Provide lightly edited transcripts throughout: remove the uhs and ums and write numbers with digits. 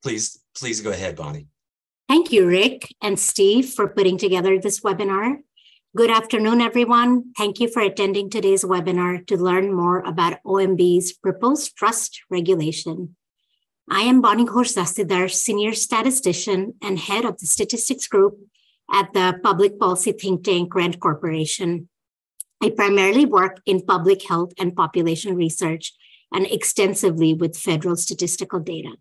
Please go ahead, Bonnie. Thank you, Rick and Steve, for putting together this webinar. Good afternoon, everyone. Thank you for attending today's webinar to learn more about OMB's proposed trust regulation. I am Bonnie Ghosh-Dastidar, Senior Statistician and Head of the Statistics Group at the Public Policy Think Tank Rand Corporation. I primarily work in public health and population research and extensively with federal statistical data.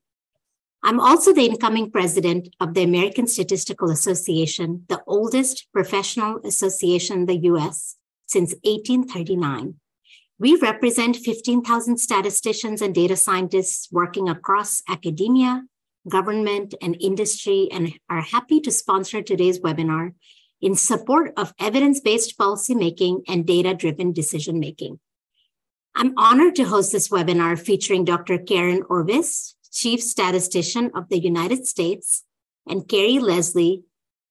I'm also the incoming president of the American Statistical Association, the oldest professional association in the US since 1839. We represent 15,000 statisticians and data scientists working across academia, government, and industry, and are happy to sponsor today's webinar in support of evidence-based policymaking and data-driven decision-making. I'm honored to host this webinar featuring Dr. Karen Orvis, Chief Statistician of the United States, and Carrie Leslie,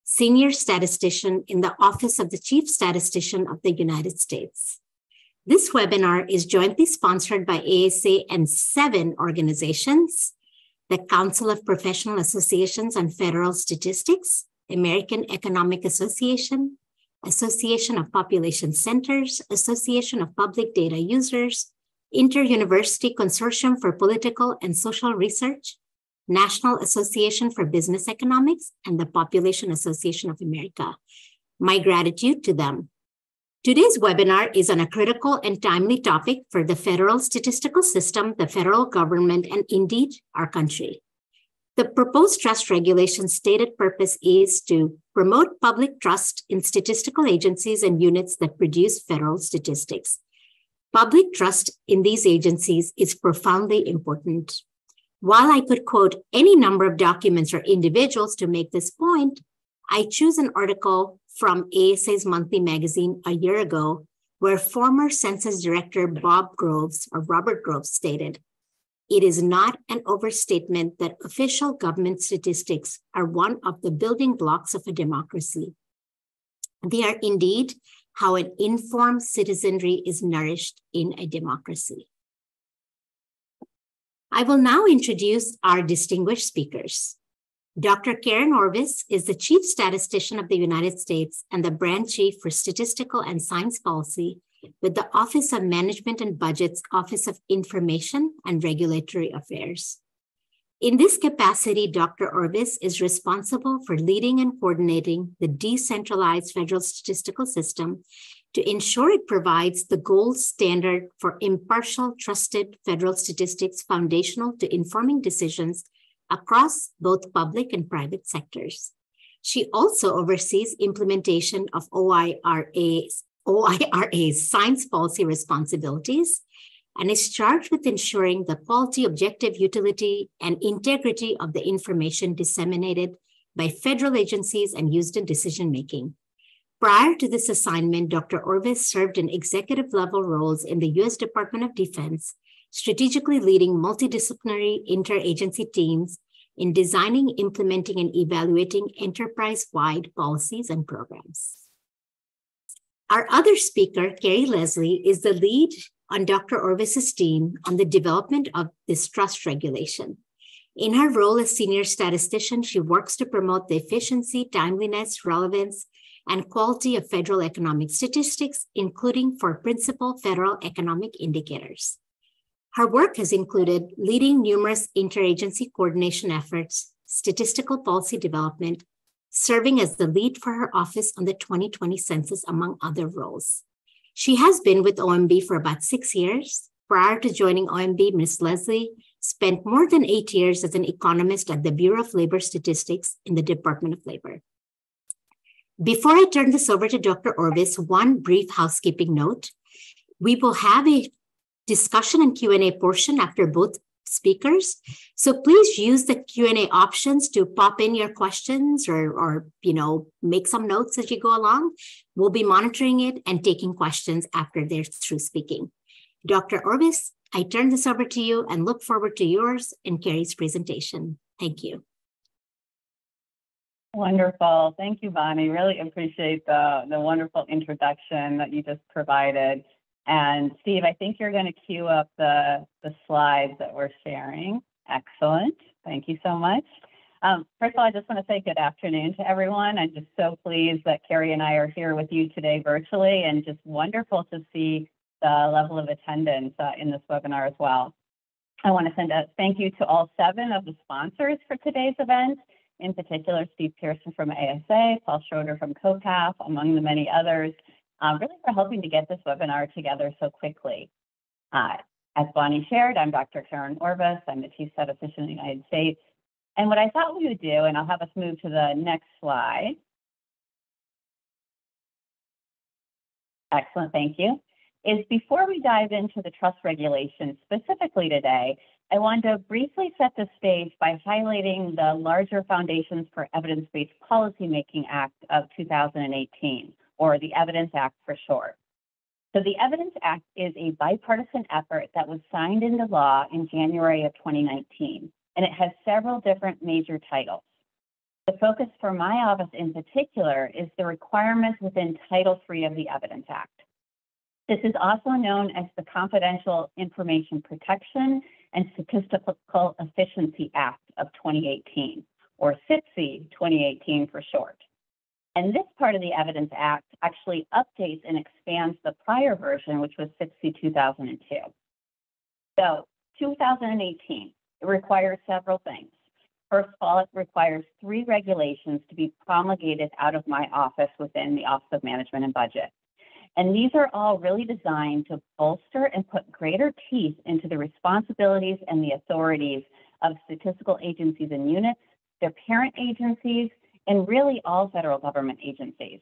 Senior Statistician in the Office of the Chief Statistician of the United States. This webinar is jointly sponsored by ASA and 7 organizations: the Council of Professional Associations on Federal Statistics, American Economic Association, Association of Population Centers, Association of Public Data Users, Inter-University Consortium for Political and Social Research, National Association for Business Economics, and the Population Association of America. My gratitude to them. Today's webinar is on a critical and timely topic for the federal statistical system, the federal government, and indeed our country. The proposed trust regulation's stated purpose is to promote public trust in statistical agencies and units that produce federal statistics. Public trust in these agencies is profoundly important. While I could quote any number of documents or individuals to make this point, I choose an article from ASA's monthly magazine a year ago, where former Census Director Robert Groves stated, "It is not an overstatement that official government statistics are one of the building blocks of a democracy. They are indeed how an informed citizenry is nourished in a democracy." I will now introduce our distinguished speakers. Dr. Karen Orvis is the Chief Statistician of the United States and the Branch Chief for Statistical and Science Policy with the Office of Management and Budget's Office of Information and Regulatory Affairs. In this capacity, Dr. Orvis is responsible for leading and coordinating the decentralized federal statistical system to ensure it provides the gold standard for impartial, trusted federal statistics foundational to informing decisions across both public and private sectors. She also oversees implementation of OIRA's science policy responsibilities and is charged with ensuring the quality, objective, utility, and integrity of the information disseminated by federal agencies and used in decision-making. Prior to this assignment, Dr. Orvis served in executive-level roles in the U.S. Department of Defense, strategically leading multidisciplinary interagency teams in designing, implementing, and evaluating enterprise-wide policies and programs. Our other speaker, Carrie Leslie, is the lead on Dr. Orvis's team on the development of this trust regulation. In her role as senior statistician, she works to promote the efficiency, timeliness, relevance, and quality of federal economic statistics, including for principal federal economic indicators. Her work has included leading numerous interagency coordination efforts, statistical policy development, serving as the lead for her office on the 2020 census, among other roles. She has been with OMB for about 6 years. Prior to joining OMB, Ms. Leslie spent more than 8 years as an economist at the Bureau of Labor Statistics in the Department of Labor. Before I turn this over to Dr. Orvis, one brief housekeeping note. We will have a discussion and Q&A portion after both speakers. So please use the Q&A options to pop in your questions or make some notes as you go along. We'll be monitoring it and taking questions after they're through speaking. Dr. Orvis, I turn this over to you and look forward to yours and Carrie's presentation. Thank you. Wonderful. Thank you, Bonnie. Really appreciate the wonderful introduction that you just provided. And Steve, I think you're going to queue up the slides that we're sharing. Excellent. Thank you so much. First of all, I just want to say good afternoon to everyone. I'm just so pleased that Carrie and I are here with you today virtually, and just wonderful to see the level of attendance in this webinar as well. I want to send a thank you to all 7 of the sponsors for today's event, in particular Steve Pearson from ASA, Paul Schroeder from COPAF, among the many others, really for helping to get this webinar together so quickly. As Bonnie shared, I'm Dr. Karen Orvis. I'm the Chief Statistician in the United States. And what I thought we would do, and I'll have us move to the next slide. Excellent, thank you. Is before we dive into the trust regulation specifically today, I want to briefly set the stage by highlighting the larger Foundations for Evidence-Based Policymaking Act of 2018, or the Evidence Act for short. So the Evidence Act is a bipartisan effort that was signed into law in January of 2019, and it has several different major titles. The focus for my office in particular is the requirements within Title III of the Evidence Act. This is also known as the Confidential Information Protection and Statistical Efficiency Act of 2018, or SIPSI 2018 for short. And this part of the Evidence Act actually updates and expands the prior version, which was SIPSI 2002. So 2018, it requires several things. First of all, it requires 3 regulations to be promulgated out of my office within the Office of Management and Budget. And these are all really designed to bolster and put greater teeth into the responsibilities and the authorities of statistical agencies and units, their parent agencies, and really all federal government agencies.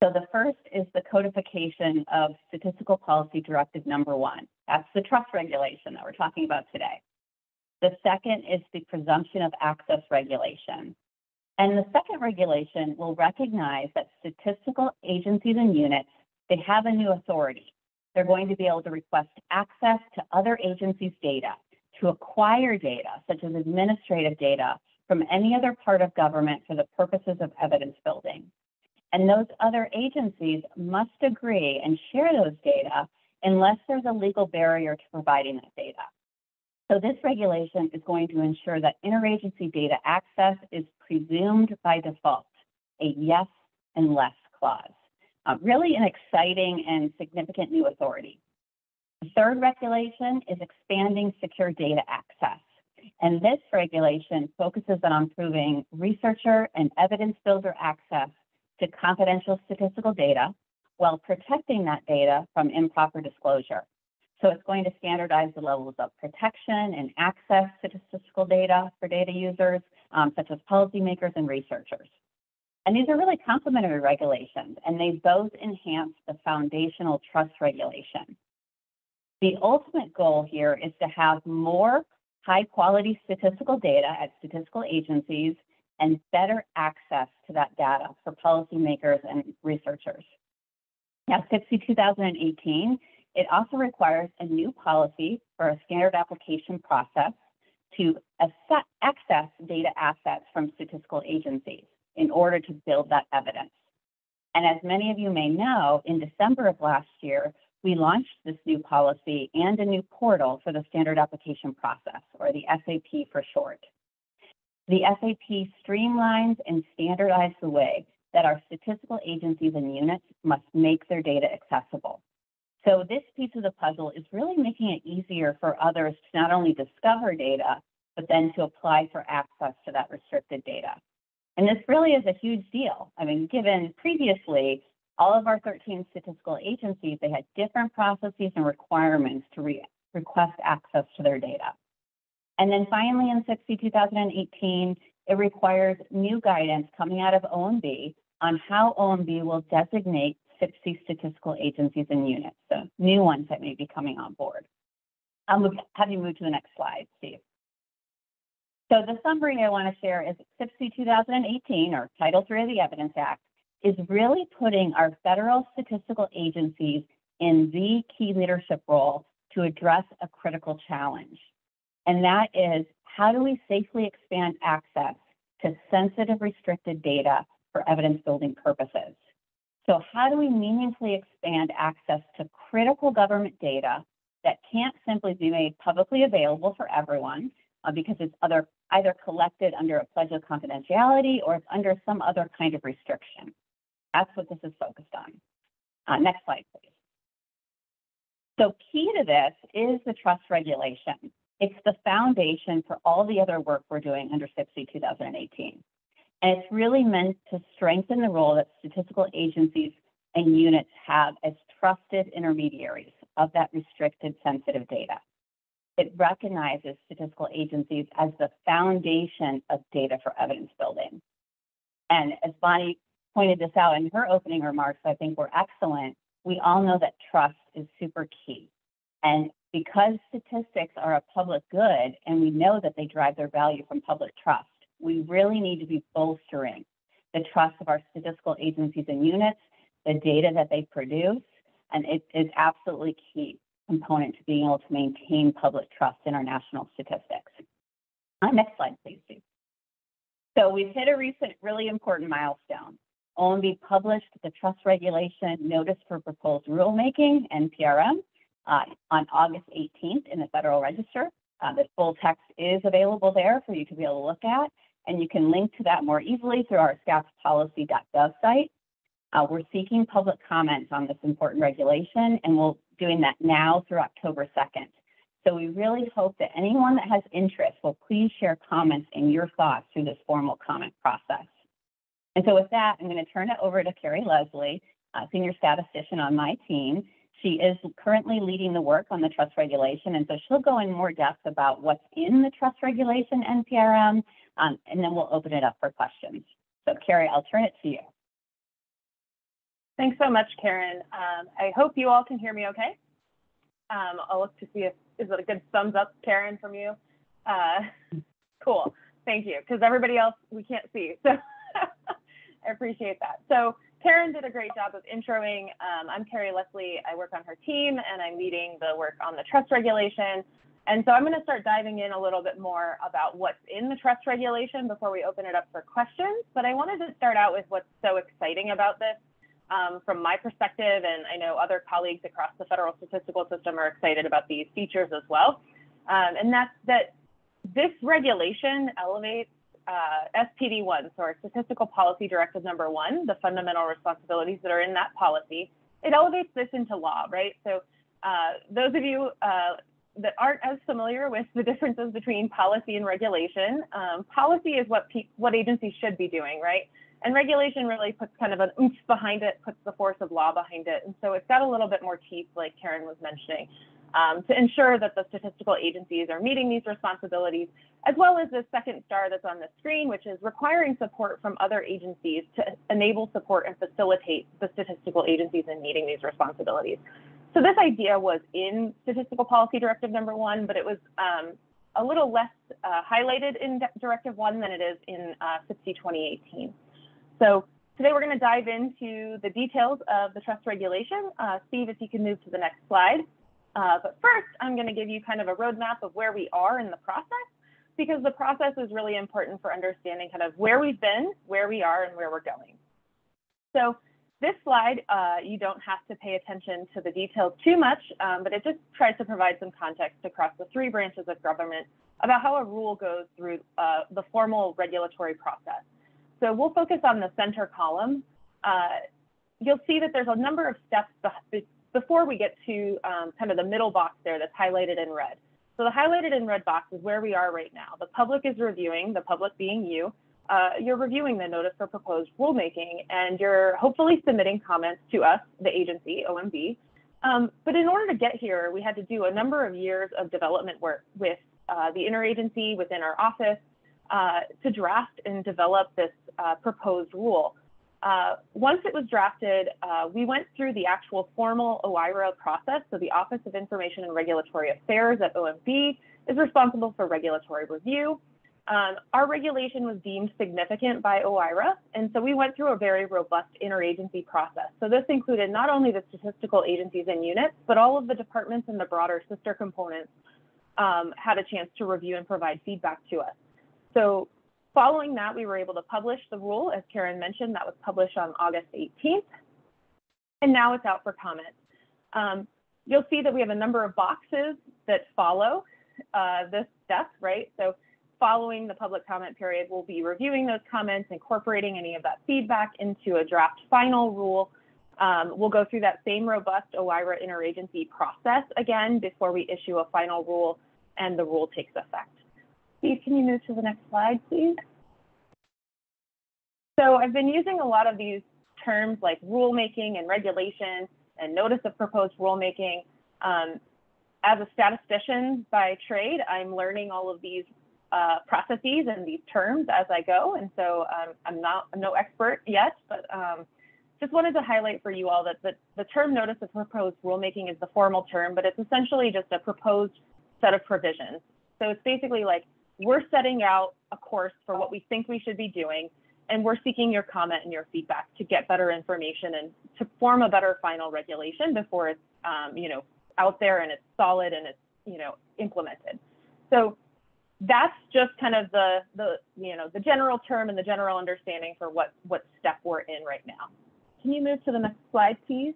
So the first is the codification of Statistical Policy Directive number 1. That's the trust regulation that we're talking about today. The second is the presumption of access regulation. And the second regulation will recognize that statistical agencies and units, they have a new authority. They're going to be able to request access to other agencies' data, to acquire data, such as administrative data, from any other part of government for the purposes of evidence building. And those other agencies must agree and share those data unless there's a legal barrier to providing that data. So this regulation is going to ensure that interagency data access is presumed by default, a yes and less clause. Really an exciting and significant new authority. The third regulation is expanding secure data access. And this regulation focuses on improving researcher and evidence builder access to confidential statistical data while protecting that data from improper disclosure. So it's going to standardize the levels of protection and access to statistical data for data users, such as policymakers and researchers. And these are really complementary regulations, and they both enhance the foundational trust regulation. The ultimate goal here is to have more high-quality statistical data at statistical agencies and better access to that data for policymakers and researchers. Now, SIPSI 2018, it also requires a new policy for a standard application process to access data assets from statistical agencies in order to build that evidence. And as many of you may know, in December of last year, we launched this new policy and a new portal for the standard application process, or the SAP for short. The SAP streamlines and standardizes the way that our statistical agencies and units must make their data accessible. So this piece of the puzzle is really making it easier for others to not only discover data, but then to apply for access to that restricted data. And this really is a huge deal. I mean, given previously, all of our 13 statistical agencies, they had different processes and requirements to request access to their data. And then finally, in SIPSI 2018, it requires new guidance coming out of OMB on how OMB will designate SIPSI statistical agencies and units, so new ones that may be coming on board. I'll have you move to the next slide, Steve. So the summary I want to share is SIPSI 2018, or Title III of the Evidence Act, is really putting our federal statistical agencies in the key leadership role to address a critical challenge. And that is, how do we safely expand access to sensitive restricted data for evidence building purposes? So how do we meaningfully expand access to critical government data that can't simply be made publicly available for everyone, because it's either collected under a pledge of confidentiality or it's under some other kind of restriction. That's what this is focused on. Next slide, please. So key to this is the trust regulation. It's the foundation for all the other work we're doing under SIPC 2018. And it's really meant to strengthen the role that statistical agencies and units have as trusted intermediaries of that restricted sensitive data. It recognizes statistical agencies as the foundation of data for evidence building. And as Bonnie pointed this out in her opening remarks, I think were excellent. We all know that trust is super key. And because statistics are a public good, and we know that they drive their value from public trust, we really need to be bolstering the trust of our statistical agencies and units, the data that they produce, and it is absolutely key component to being able to maintain public trust in our national statistics. Next slide, please, Steve. So we've hit a recent really important milestone. OMB published the Trust Regulation Notice for Proposed Rulemaking, NPRM, on August 18th in the Federal Register. The full text is available there for you to be able to look at, and you can link to that more easily through our staffspolicy.gov site. We're seeking public comments on this important regulation, and we're doing that now through October 2nd. So we really hope that anyone that has interest will please share comments and your thoughts through this formal comment process. And so with that, I'm going to turn it over to Carrie Leslie, Senior Statistician on my team. She is currently leading the work on the trust regulation, and so she'll go in more depth about what's in the trust regulation NPRM, and then we'll open it up for questions. So Carrie, I'll turn it to you. Thanks so much, Karen. I hope you all can hear me okay. I'll look to see if, is it a good thumbs up, Karen, from you? Cool, thank you, because everybody else, we can't see, so I appreciate that. So Karen did a great job of introing. I'm Carrie Leslie, I work on her team, and I'm leading the work on the trust regulation. And so I'm going to start diving in a little bit more about what's in the trust regulation before we open it up for questions. But I wanted to start out with what's so exciting about this. From my perspective, and I know other colleagues across the federal statistical system are excited about these features as well. And that's that this regulation elevates SPD1, so our Statistical Policy Directive number 1, the fundamental responsibilities that are in that policy. It elevates this into law, right? So those of you that aren't as familiar with the differences between policy and regulation, policy is what agencies should be doing, right? And regulation really puts kind of an oomph behind it, puts the force of law behind it. And so it's got a little bit more teeth, like Karen was mentioning, to ensure that the statistical agencies are meeting these responsibilities, as well as the second star that's on the screen, which is requiring support from other agencies to enable support and facilitate the statistical agencies in meeting these responsibilities. So this idea was in Statistical Policy Directive number 1, but it was a little less highlighted in Directive 1 than it is in SIPC 2018. So today we're going to dive into the details of the trust regulation. Steve, if you can move to the next slide. But first, I'm going to give you kind of a roadmap of where we are in the process, because the process is really important for understanding kind of where we've been, where we are, and where we're going. So this slide, you don't have to pay attention to the details too much, but it just tries to provide some context across the 3 branches of government about how a rule goes through the formal regulatory process. So we'll focus on the center column. You'll see that there's a number of steps before we get to kind of the middle box there that's highlighted in red. So the highlighted in red box is where we are right now. The public is reviewing, the public being you. You're reviewing the notice for proposed rulemaking, and you're hopefully submitting comments to us, the agency, OMB. But in order to get here, we had to do a number of years of development work with the interagency within our office to draft and develop this proposed rule. Once it was drafted, we went through the actual formal OIRA process. So the Office of Information and Regulatory Affairs at OMB is responsible for regulatory review. Our regulation was deemed significant by OIRA, and so we went through a very robust interagency process. So this included not only the statistical agencies and units, but all of the departments and the broader sister components had a chance to review and provide feedback to us. So following that, we were able to publish the rule, as Karen mentioned. That was published on August 18th, and now it's out for comment. You'll see that we have a number of boxes that follow. this step, right? So following the public comment period, we'll be reviewing those comments, incorporating any of that feedback into a draft final rule. We'll go through that same robust OIRA interagency process again before we issue a final rule and the rule takes effect. Steve, can you move to the next slide, please? So I've been using a lot of these terms like rulemaking and regulation and notice of proposed rulemaking. As a statistician by trade, I'm learning all of these processes and these terms as I go. And so I'm no expert yet, but just wanted to highlight for you all that the term notice of proposed rulemaking is the formal term, but it's essentially just a proposed set of provisions. So it's basically like we're setting out a course for what we think we should be doing, and we're seeking your comment and your feedback to get better information and to form a better final regulation before it's out there and it's solid and it's implemented. So that's just kind of the general term and the general understanding for what step we're in right now. Can you move to the next slide, please?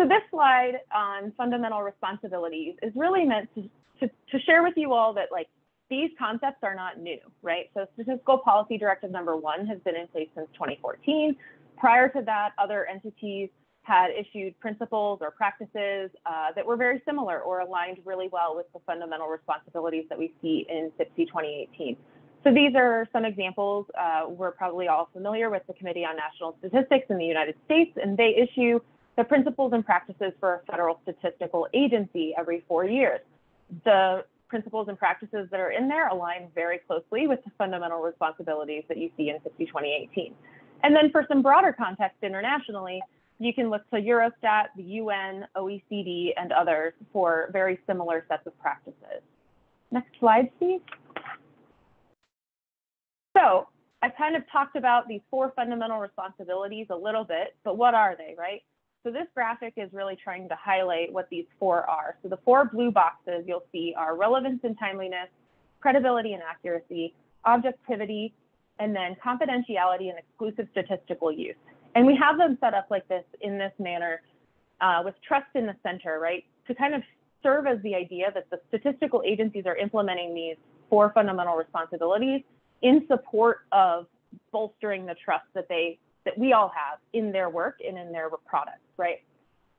So this slide on fundamental responsibilities is really meant to share with you all that like these concepts are not new, right? So Statistical Policy Directive number 1 has been in place since 2014. Prior to that, other entities had issued principles or practices that were very similar or aligned really well with the fundamental responsibilities that we see in SIPC 2018. So these are some examples. We're probably all familiar with the Committee on National Statistics in the United States, and they issue the principles and practices for a federal statistical agency every 4 years. The principles and practices that are in there align very closely with the fundamental responsibilities that you see in SIPC 2018. And then for some broader context internationally, you can look to Eurostat, the UN, OECD, and others for very similar sets of practices. Next slide, please. So I've kind of talked about these 4 fundamental responsibilities a little bit, but what are they, right? So this graphic is really trying to highlight what these 4 are. So the 4 blue boxes you'll see are relevance and timeliness, credibility and accuracy, objectivity, and then confidentiality and exclusive statistical use. And we have them set up like this in this manner with trust in the center, right? To kind of serve as the idea that the statistical agencies are implementing these 4 fundamental responsibilities in support of bolstering the trust that we all have in their work and in their products, right?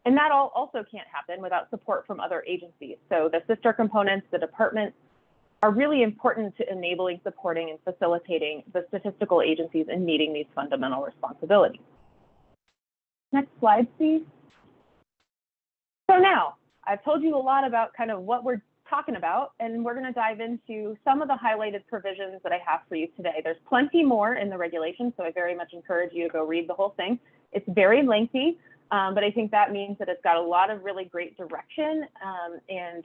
And that also can't happen without support from other agencies. So the sister components, the departments, are really important to enabling, supporting, and facilitating the statistical agencies in meeting these fundamental responsibilities. Next slide, please. So now, I've told you a lot about kind of what we're talking about, and we're going to dive into some of the highlighted provisions that I have for you today. There's plenty more in the regulation, so I very much encourage you to go read the whole thing. It's very lengthy, but I think that means that it's got a lot of really great direction and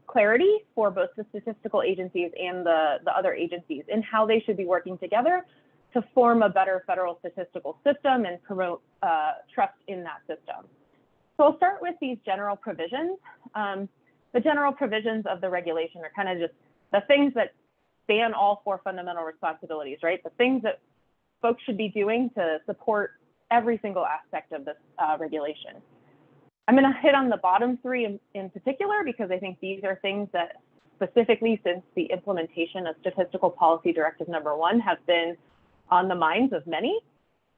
clarity for both the statistical agencies and the other agencies in how they should be working together to form a better federal statistical system and promote trust in that system. So I'll start with these general provisions. The general provisions of the regulation are kind of just the things that span all 4 fundamental responsibilities, right? The things that folks should be doing to support every single aspect of this regulation. I'm going to hit on the bottom 3 in particular because I think these are things that specifically since the implementation of Statistical Policy Directive number 1 have been on the minds of many.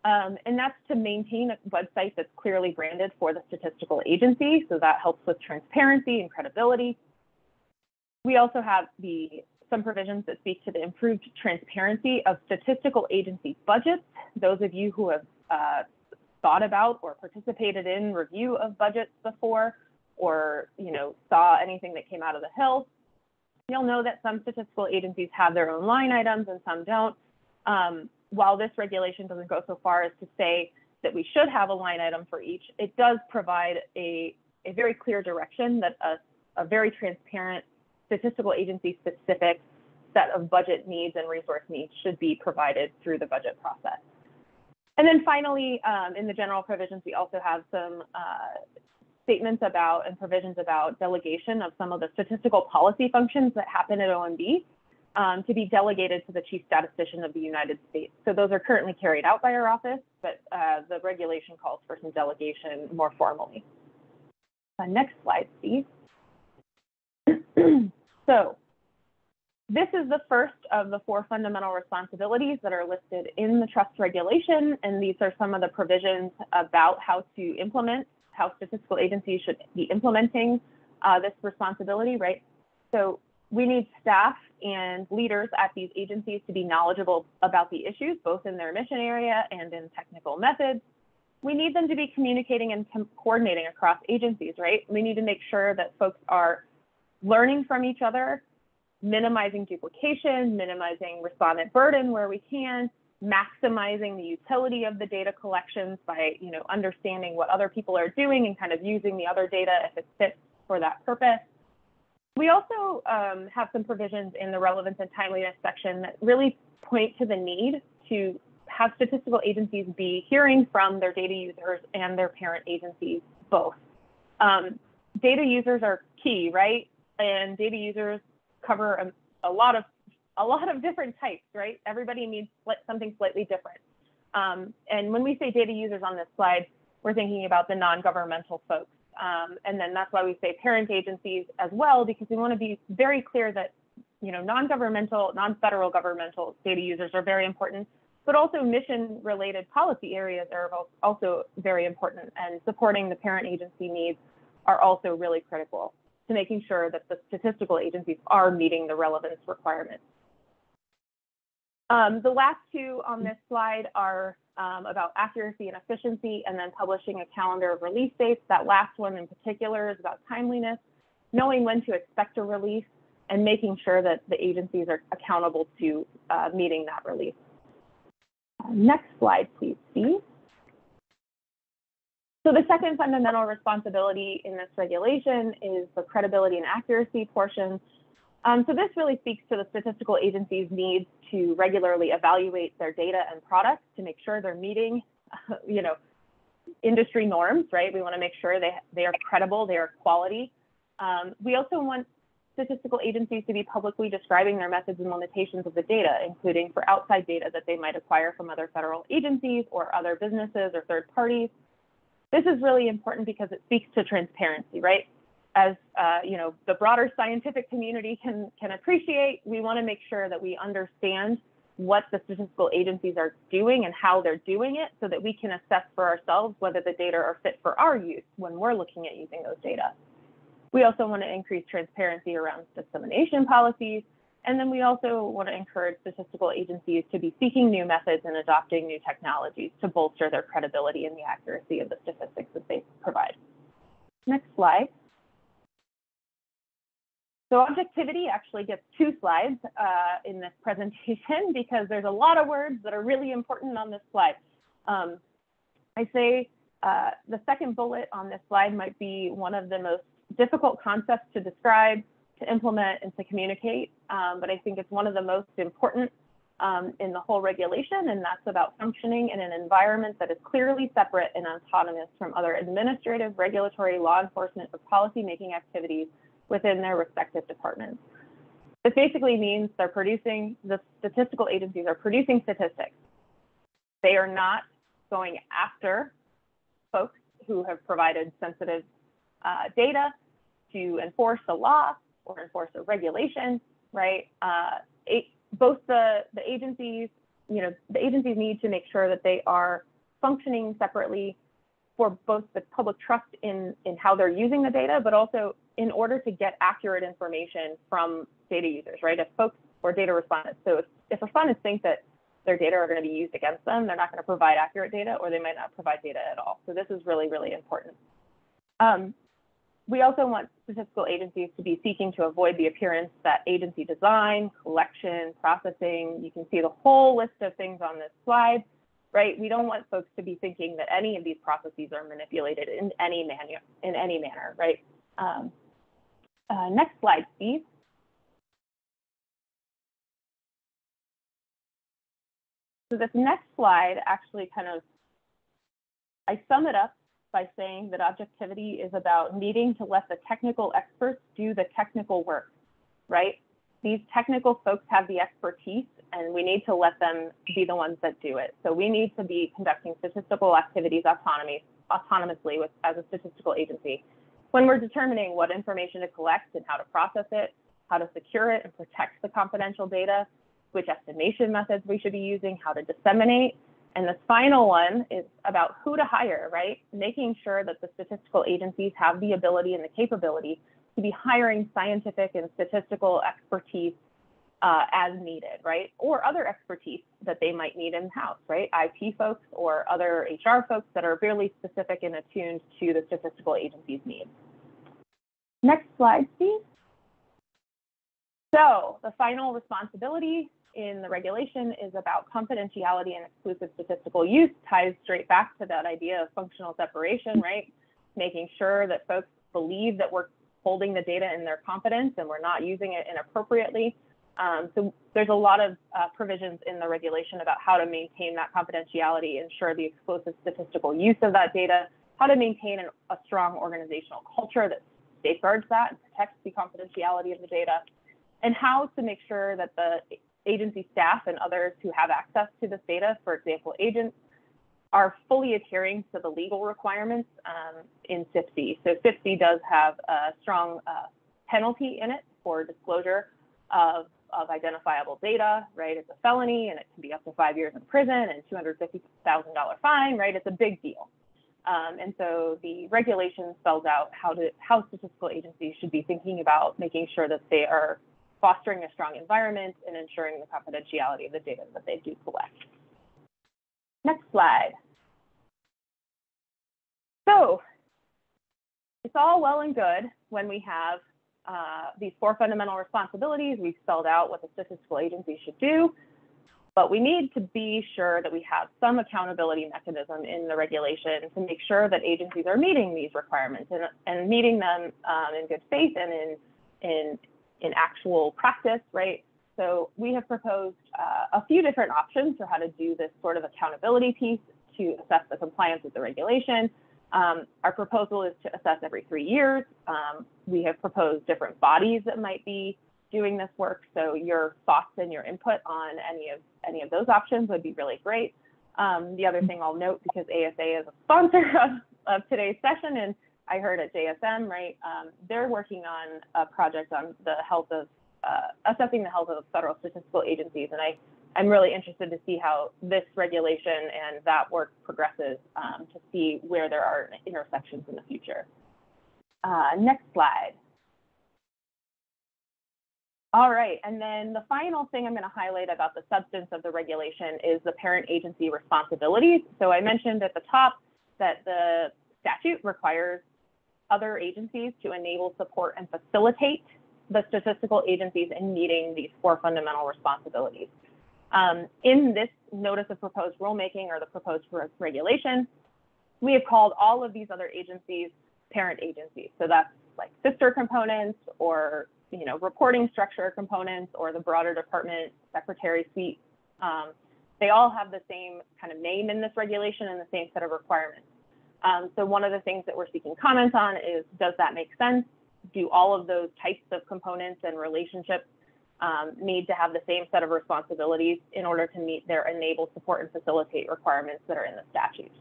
And that's to maintain a website that's clearly branded for the statistical agency. So that helps with transparency and credibility. We also have some provisions that speak to the improved transparency of statistical agency budgets. Those of you who have thought about or participated in review of budgets before, or saw anything that came out of the Hill, you'll know that some statistical agencies have their own line items and some don't. While this regulation doesn't go so far as to say that we should have a line item for each, it does provide a very clear direction that a very transparent statistical agency specific set of budget needs and resource needs should be provided through the budget process. And then finally, in the general provisions, we also have some statements about and provisions about delegation of some of the statistical policy functions that happen at OMB. To be delegated to the Chief Statistician of the United States. So those are currently carried out by our office, but the regulation calls for some delegation more formally. Next slide, please. So this is the first of the 4 fundamental responsibilities that are listed in the trust regulation, and these are some of the provisions about how to implement, how statistical agencies should be implementing this responsibility, right? So we need staff and leaders at these agencies to be knowledgeable about the issues, both in their mission area and in technical methods. We need them to be communicating and coordinating across agencies, right? We need to make sure that folks are learning from each other, minimizing duplication, minimizing respondent burden where we can, maximizing the utility of the data collections by, understanding what other people are doing and kind of using the other data if it fits for that purpose. We also have some provisions in the relevance and timeliness section that really point to the need to have statistical agencies be hearing from their data users and their parent agencies both. Data users are key, right? And data users cover a lot of different types, right? Everybody needs something slightly different. And when we say data users on this slide, we're thinking about the non-governmental folks. And then that's why we say parent agencies as well, because we want to be very clear that, non-governmental, non-federal governmental data users are very important, but also mission-related policy areas are also very important, and supporting the parent agency needs are also really critical to making sure that the statistical agencies are meeting the relevance requirements. The last 2 on this slide are about accuracy and efficiency, and then publishing a calendar of release dates. That last one in particular is about timeliness, knowing when to expect a release, and making sure that the agencies are accountable to meeting that release. Next slide, please, Steve. So the second fundamental responsibility in this regulation is the credibility and accuracy portion. So this really speaks to the statistical agency's need to regularly evaluate their data and products to make sure they're meeting, industry norms, right? We want to make sure they are credible, they are quality. We also want statistical agencies to be publicly describing their methods and limitations of the data, including for outside data that they might acquire from other federal agencies or other businesses or third parties. This is really important because it speaks to transparency, right? As the broader scientific community can appreciate, we want to make sure that we understand what the statistical agencies are doing and how they're doing it, so that we can assess for ourselves whether the data are fit for our use when we're looking at using those data. We also want to increase transparency around dissemination policies. And then we also want to encourage statistical agencies to be seeking new methods and adopting new technologies to bolster their credibility and the accuracy of the statistics that they provide. Next slide. So objectivity actually gets 2 slides in this presentation, because there's a lot of words that are really important on this slide. I say the second bullet on this slide might be one of the most difficult concepts to describe, to implement, and to communicate, but I think it's one of the most important in the whole regulation, and that's about functioning in an environment that is clearly separate and autonomous from other administrative, regulatory, law enforcement, or policy-making activities within their respective departments. This basically means the statistical agencies are producing statistics. They are not going after folks who have provided sensitive data to enforce a law or enforce a regulation, right? Both the agencies, the agencies need to make sure that they are functioning separately for both the public trust in how they're using the data, but also in order to get accurate information from data users, right? If folks or data respondents, so if respondents think that their data are going to be used against them, they're not going to provide accurate data, or they might not provide data at all. So this is really, really important. We also want statistical agencies to be seeking to avoid the appearance that agency design, collection, processing, you can see the whole list of things on this slide, right? We don't want folks to be thinking that any of these processes are manipulated in any manner, right? Next slide, please. So this next slide actually I sum it up by saying that objectivity is about needing to let the technical experts do the technical work, right? These technical folks have the expertise, and we need to let them be the ones that do it. So we need to be conducting statistical activities autonomously as a statistical agency. when we're determining what information to collect and how to process it, how to secure it and protect the confidential data, which estimation methods we should be using, how to disseminate. And this final one is about who to hire, right? Making sure that the statistical agencies have the ability and the capability to be hiring scientific and statistical expertise as needed, right? Or other expertise that they might need in-house, right? IT folks or other HR folks that are really specific and attuned to the statistical agency's needs. Next slide, please. So the final responsibility in the regulation is about confidentiality and exclusive statistical use, ties straight back to that idea of functional separation, right? Making sure that folks believe that we're holding the data in their confidence and we're not using it inappropriately. So there's a lot of provisions in the regulation about how to maintain that confidentiality, ensure the exclusive statistical use of that data, how to maintain a strong organizational culture that safeguards that and protects the confidentiality of the data, and how to make sure that the agency staff and others who have access to this data, for example, agents, are fully adhering to the legal requirements in SIPC. So SIPC does have a strong penalty in it for disclosure of identifiable data, right? It's a felony and it can be up to 5 years in prison and $250,000 fine, right? It's a big deal. And so the regulation spells out how statistical agencies should be thinking about making sure that they are fostering a strong environment and ensuring the confidentiality of the data that they do collect. Next slide. So it's all well and good when we have these 4 fundamental responsibilities. We've spelled out what the statistical agency should do, but we need to be sure that we have some accountability mechanism in the regulation to make sure that agencies are meeting these requirements and meeting them in good faith and in actual practice, right? So we have proposed a few different options for how to do this sort of accountability piece to assess the compliance with the regulation. Our proposal is to assess every 3 years. We have proposed different bodies that might be doing this work. So your thoughts and your input on any of those options would be really great. The other thing I'll note, because ASA is a sponsor of today's session, and I heard at JSM, right, they're working on a project on the health of, assessing the health of federal statistical agencies. And I'm really interested to see how this regulation and that work progresses to see where there are intersections in the future. Next slide. All right, and then the final thing I'm going to highlight about the substance of the regulation is the parent agency responsibilities. So I mentioned at the top that the statute requires other agencies to enable, support, and facilitate the statistical agencies in meeting these 4 fundamental responsibilities. In this notice of proposed rulemaking or the proposed regulation, we have called all of these other agencies parent agencies. So that's like sister components or reporting structure components or the broader department secretary suite. They all have the same kind of name in this regulation and the same set of requirements. So one of the things that we're seeking comments on is, does that make sense? Do all of those types of components and relationships need to have the same set of responsibilities in order to meet their enable, support, and facilitate requirements that are in the statute?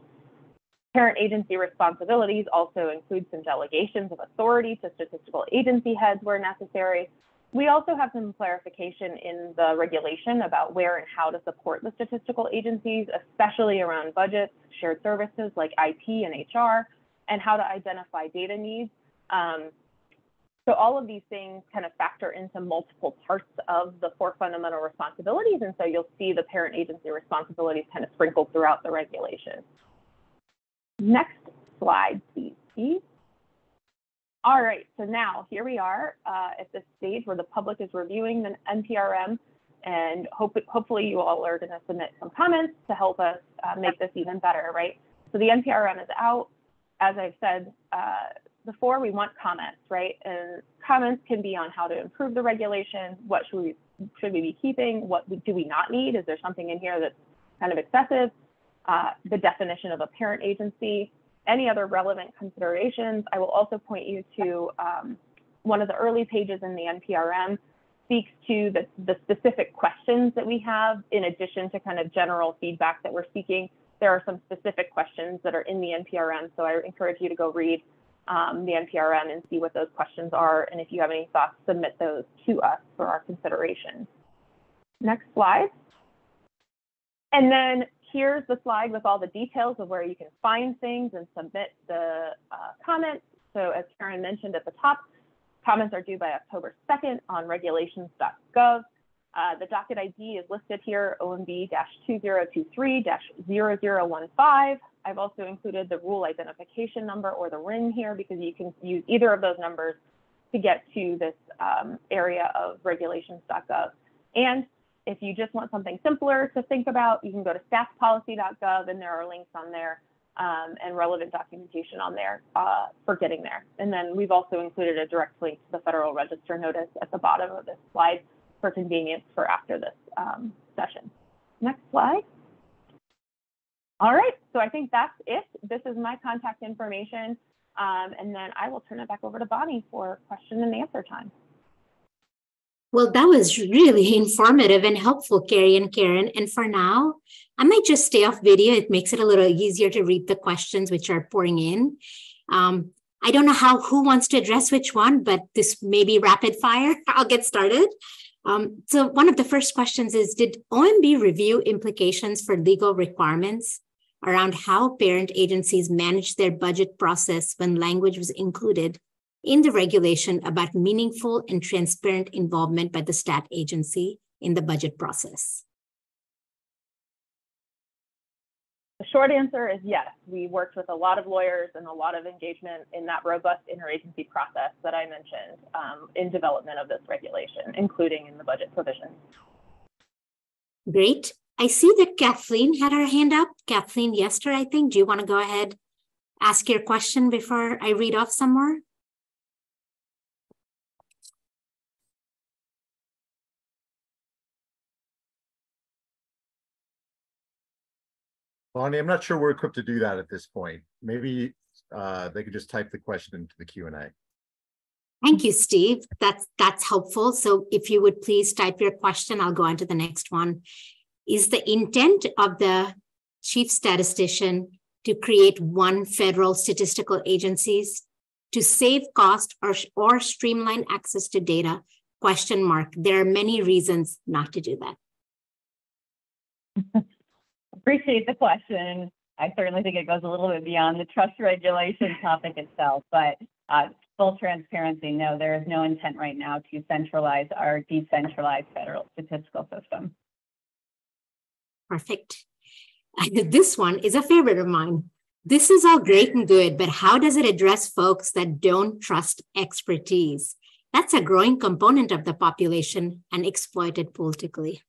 Parent agency responsibilities also include some delegations of authority to statistical agency heads where necessary. We also have some clarification in the regulation about where and how to support the statistical agencies, especially around budgets, shared services like IT and HR, and how to identify data needs. So all of these things kind of factor into multiple parts of the 4 fundamental responsibilities. And so you'll see the parent agency responsibilities kind of sprinkled throughout the regulation. Next slide, please. All right, so now here we are at this stage where the public is reviewing the NPRM, and hopefully you all are going to submit some comments to help us make this even better, right? So the NPRM is out. As I've said before, we want comments, right? And comments can be on how to improve the regulation, what should we be keeping, what do we not need? Is there something in here that's kind of excessive? The definition of a parent agency, any other relevant considerations. I will also point you to one of the early pages in the NPRM speaks to the specific questions that we have in addition to kind of general feedback that we're seeking. There are some specific questions that are in the NPRM, so I encourage you to go read the NPRM and see what those questions are. And if you have any thoughts, submit those to us for our consideration. Next slide. And then here's the slide with all the details of where you can find things and submit the comments. So as Karen mentioned at the top, comments are due by October 2nd on regulations.gov. The docket ID is listed here, OMB-2023-0015. I've also included the rule identification number or the RIN here because you can use either of those numbers to get to this area of regulations.gov. And if you just want something simpler to think about, you can go to staffpolicy.gov and there are links on there and relevant documentation on there for getting there. And then we've also included a direct link to the Federal Register notice at the bottom of this slide for convenience for after this session. Next slide. All right, so I think that's it. This is my contact information. And then I will turn it back over to Bonnie for question and answer time. Well, that was really informative and helpful, Carrie and Karen. And for now, I might just stay off video. It makes it a little easier to read the questions which are pouring in. I don't know who wants to address which one, but this may be rapid fire. I'll get started. So one of the first questions is, did OMB review implications for legal requirements around how parent agencies manage their budget process when language was included in the regulation about meaningful and transparent involvement by the stat agency in the budget process? The short answer is yes. We worked with a lot of lawyers and a lot of engagement in that robust interagency process that I mentioned in development of this regulation, including in the budget provisions. Great. I see that Kathleen had her hand up. Kathleen Yester, I think. Do you want to go ahead, ask your question before I read off some more? Bonnie, I'm not sure we're equipped to do that at this point. Maybe they could just type the question into the Q&A. Thank you, Steve. That's helpful. So if you would please type your question, I'll go on to the next one. Is the intent of the chief statistician to create one federal statistical agencies to save cost or streamline access to data? Question mark. There are many reasons not to do that. Appreciate the question. I certainly think it goes a little bit beyond the trust regulation topic itself, but full transparency, no, there is no intent right now to centralize our decentralized federal statistical system. Perfect. This one is a favorite of mine. This is all great and good, but how does it address folks that don't trust expertise? That's a growing component of the population and exploited politically.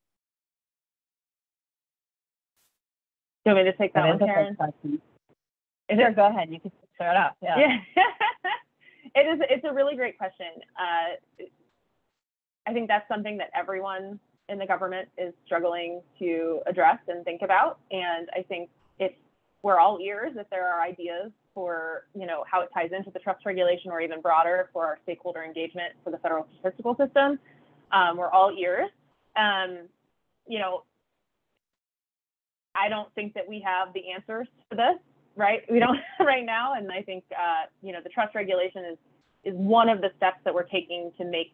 Do you want me to take that one, Karen? Sure, go ahead. You can start off. Yeah. It's a really great question. I think that's something that everyone in the government is struggling to address and think about. And I think we're all ears if there are ideas for, how it ties into the trust regulation or even broader for our stakeholder engagement for the federal statistical system. We're all ears. I don't think that we have the answers to this, right? We don't right now. And I think, the trust regulation is one of the steps that we're taking to make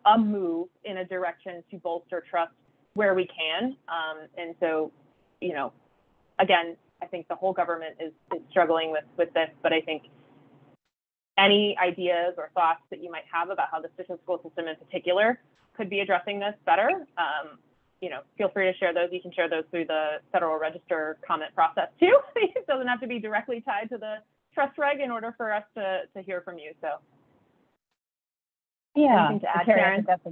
a move in a direction to bolster trust where we can. And so, again, I think the whole government is struggling with this, but I think any ideas or thoughts that you might have about how the statistical system in particular could be addressing this better, feel free to share those. You can share those through the Federal Register comment process too. It doesn't have to be directly tied to the trust reg in order for us to hear from you. So yeah, anything to add, Karen? That's a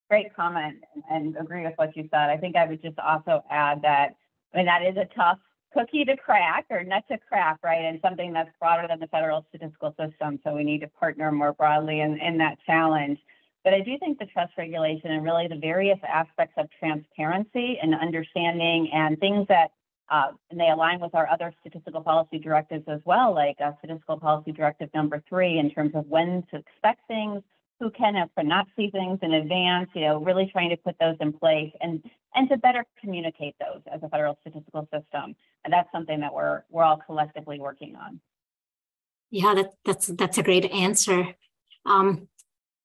great comment and agree with what you said. I think I would just also add that, that is a tough cookie to crack or nut to crack, right? And something that's broader than the federal statistical system. So we need to partner more broadly in that challenge. But I do think the trust regulation and really the various aspects of transparency and understanding and things that and they align with our other statistical policy directives as well, like Statistical Policy Directive number 3 in terms of when to expect things, who can and cannot see things in advance, really trying to put those in place and to better communicate those as a federal statistical system. And that's something that we're all collectively working on. Yeah, that's a great answer.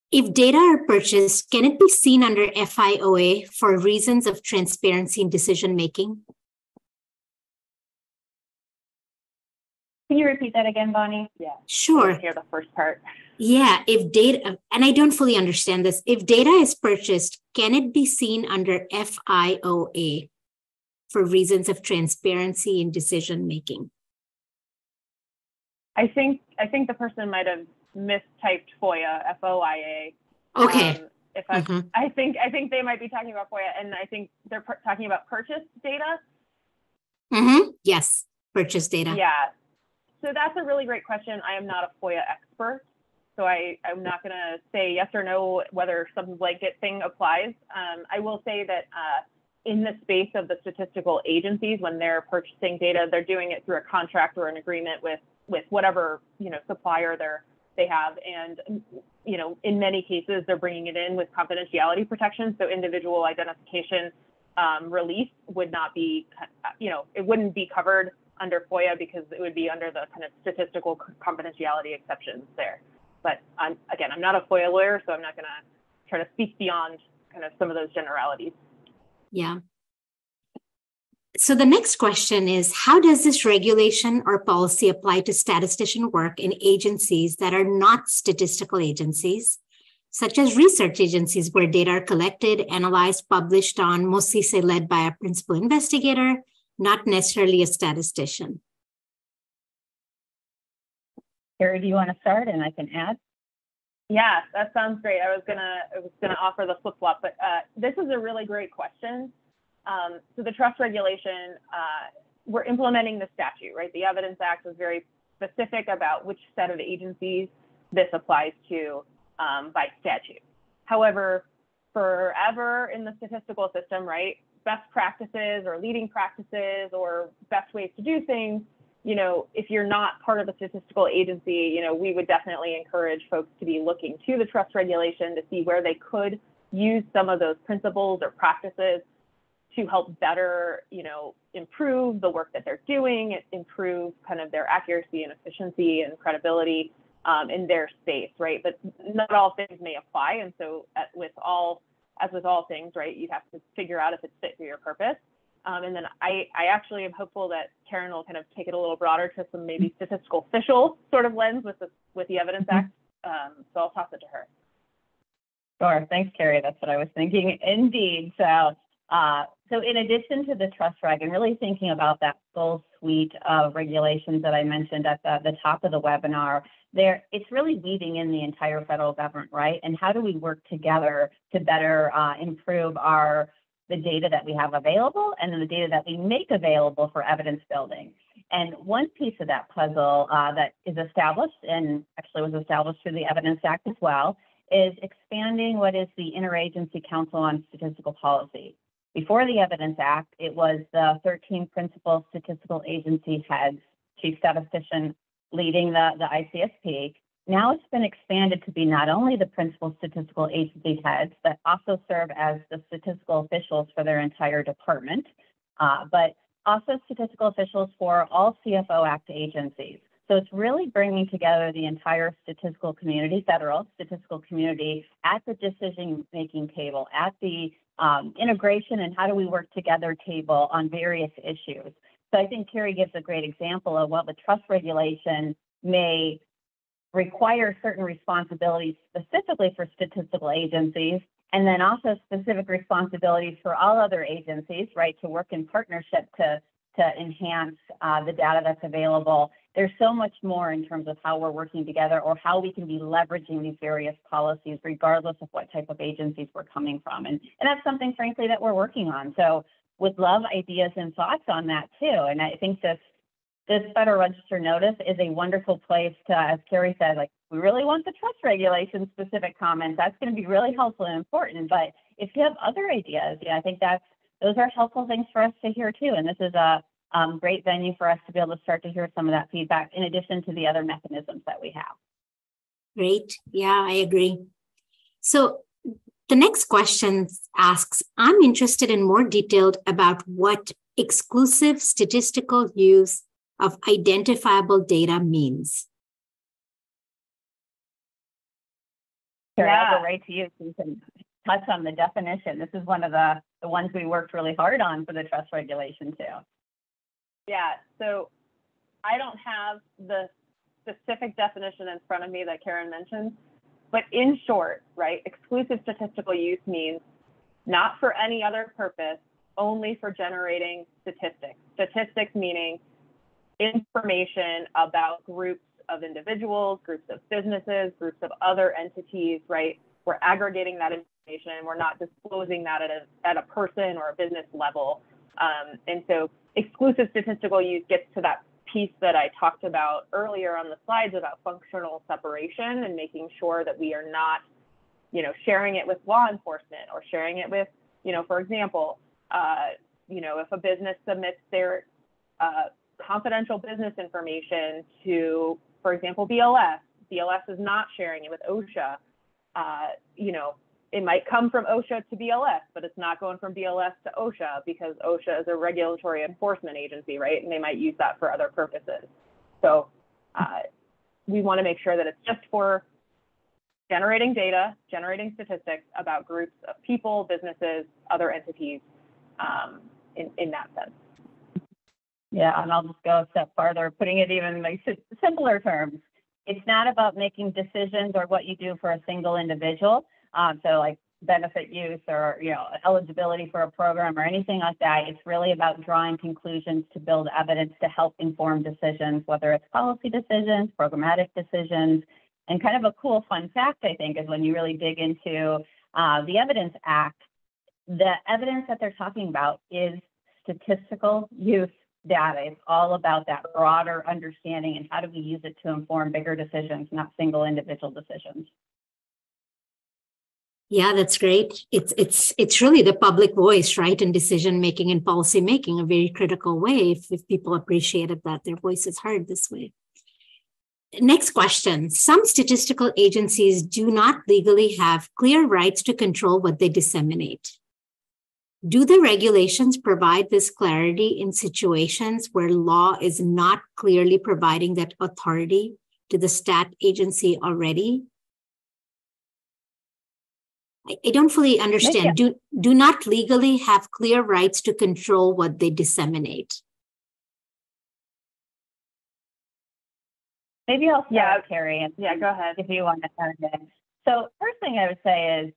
If data are purchased, can it be seen under FIOA for reasons of transparency in decision making? Can you repeat that again, Bonnie? Yeah. Sure. Hear the first part. Yeah, if data, and I don't fully understand this, if data is purchased, can it be seen under FIOA for reasons of transparency in decision making? I think the person might have mistyped FOIA, FOIA. Okay. If I think they might be talking about FOIA, and I think they're talking about purchase data. Yes, purchase data. Yeah. So that's a really great question. I am not a FOIA expert, so I'm not going to say yes or no whether some blanket thing applies. I will say that in the space of the statistical agencies, when they're purchasing data, they're doing it through a contract or an agreement with whatever supplier they have, and in many cases they're bringing it in with confidentiality protections. So individual identification release would not be, it wouldn't be covered under FOIA because it would be under the kind of statistical confidentiality exceptions there. But I'm not a FOIA lawyer, so I'm not going to try to speak beyond kind of some of those generalities. Yeah. So the next question is, how does this regulation or policy apply to statistician work in agencies that are not statistical agencies, such as research agencies where data are collected, analyzed, published on, mostly say led by a principal investigator, not necessarily a statistician? Carrie, do you want to start and I can add? Yeah, that sounds great. I was gonna offer the flip flop, but this is a really great question. So the trust regulation, we're implementing the statute, right? The Evidence Act was very specific about which set of agencies this applies to by statute. However, forever in the statistical system, right, best practices or leading practices or best ways to do things, if you're not part of the statistical agency, we would definitely encourage folks to be looking to the trust regulation to see where they could use some of those principles or practices to help better, improve the work that they're doing, improve kind of their accuracy and efficiency and credibility in their space, right? But not all things may apply. And so as with all things, right, you have to figure out if it's fit for your purpose. And then I actually am hopeful that Karen will kind of take it a little broader to some maybe statistical official sort of lens with the Evidence Act. So I'll toss it to her. Sure. Thanks, Carrie. That's what I was thinking. Indeed. So in addition to the trust reg and really thinking about that full suite of regulations that I mentioned at the top of the webinar, it's really weaving in the entire federal government, right? And how do we work together to better improve the data that we have available and then the data that we make available for evidence building. And one piece of that puzzle that is established and actually was established through the Evidence Act as well is expanding what is the Interagency Council on Statistical Policy. Before the Evidence Act, it was the 13 principal statistical agency heads, chief statistician leading the ICSP. Now it's been expanded to be not only the principal statistical agency heads, but also serve as the statistical officials for their entire department, but also statistical officials for all CFO Act agencies. So it's really bringing together the entire statistical community, federal statistical community, at the decision-making table, at the integration and how do we work together table on various issues. So I think Carrie gives a great example of what the trust regulation may require certain responsibilities specifically for statistical agencies, and then also specific responsibilities for all other agencies, right, to work in partnership to enhance the data that's available. There's so much more in terms of how we're working together or how we can be leveraging these various policies regardless of what type of agencies we're coming from. And that's something, frankly, that we're working on. So would love ideas and thoughts on that too. And I think this Federal Register notice is a wonderful place to, as Carrie said, like, we really want the trust regulation specific comments. That's going to be really helpful and important. But if you have other ideas, I think those are helpful things for us to hear too. And this is a great venue for us to be able to start to hear some of that feedback in addition to the other mechanisms that we have. Great. Yeah, I agree. So the next question asks, I'm interested in more detail about what exclusive statistical use of identifiable data means. Carrie, Yeah. I'll go right to you so you can touch on the definition. This is one of the ones we worked really hard on for the trust regulation too. Yeah, so I don't have the specific definition in front of me that Karen mentioned, but in short, right, exclusive statistical use means not for any other purpose, only for generating statistics. Statistics meaning information about groups of individuals, groups of businesses, groups of other entities, right? We're aggregating that information. We're not disclosing that at a person or a business level. And so exclusive statistical use gets to that piece that I talked about earlier on the slides about functional separation and making sure that we are not, sharing it with law enforcement or sharing it with, for example, if a business submits their confidential business information to, for example, BLS is not sharing it with OSHA. It might come from OSHA to BLS, but it's not going from BLS to OSHA because OSHA is a regulatory enforcement agency, right? And they might use that for other purposes. So we want to make sure that it's just for generating data, generating statistics about groups of people, businesses, other entities in that sense. Yeah, and I'll just go a step farther, putting it even in like simpler terms. It's not about making decisions or what you do for a single individual. So like benefit use or, eligibility for a program or anything like that. It's really about drawing conclusions to build evidence to help inform decisions, whether it's policy decisions, programmatic decisions. And kind of a cool fun fact, I think, is when you really dig into the Evidence Act, the evidence that they're talking about is statistical use data. It's all about that broader understanding and how do we use it to inform bigger decisions, not single individual decisions. Yeah, that's great. It's really the public voice, right, in decision making and policy making, a very critical way if people appreciated that their voice is heard this way. Next question. Some statistical agencies do not legally have clear rights to control what they disseminate. Do the regulations provide this clarity in situations where law is not clearly providing that authority to the stat agency already? I don't fully understand. Do not legally have clear rights to control what they disseminate. Maybe I'll start, Carrie, and go ahead if you want to add in. So first thing I would say is,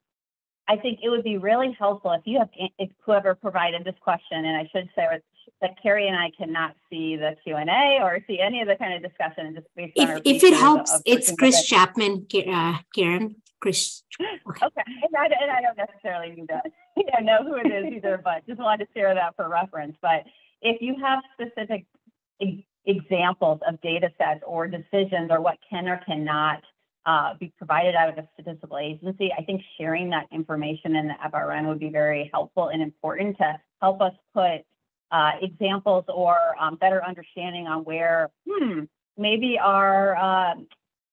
I think it would be really helpful if whoever provided this question, and I should say that Carrie and I cannot see the Q&A or see any of the kind of discussion. Just based on if it helps, it's Chris Chapman, Karen. Chris. Okay, and I don't necessarily need to know who it is either, but just wanted to share that for reference. But if you have specific examples of data sets or decisions or what can or cannot be provided out of a statistical agency, I think sharing that information in the FRN would be very helpful and important to help us put examples or better understanding on where maybe our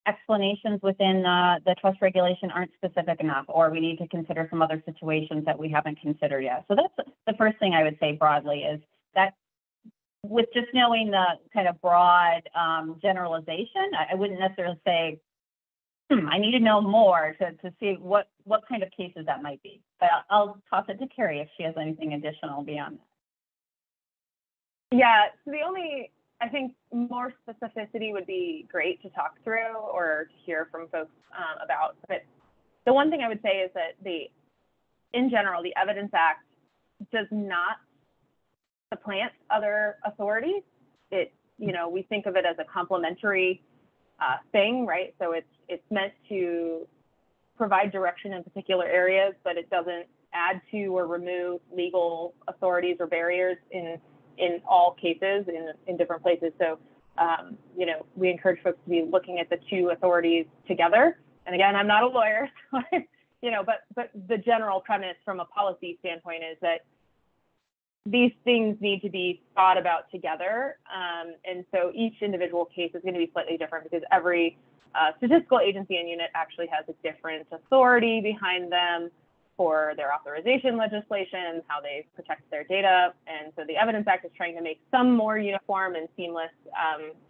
explanations within the trust regulation aren't specific enough, or we need to consider some other situations that we haven't considered yet. So that's the first thing I would say broadly, is that with just knowing the kind of broad generalization, I wouldn't necessarily say, I need to know more to see what kind of cases that might be. But I'll toss it to Carrie if she has anything additional beyond that. Yeah, so the only, I think more specificity would be great to talk through or to hear from folks about. But the one thing I would say is that in general, the Evidence Act does not supplant other authorities. We think of it as a complementary thing, right? So it's meant to provide direction in particular areas, but it doesn't add to or remove legal authorities or barriers in all cases in different places. So, we encourage folks to be looking at the two authorities together. And again, I'm not a lawyer, so but the general premise from a policy standpoint is that these things need to be thought about together. And so each individual case is going to be slightly different because every statistical agency and unit actually has a different authority behind them for their authorization legislation, how they protect their data. And so the Evidence Act is trying to make some more uniform and seamless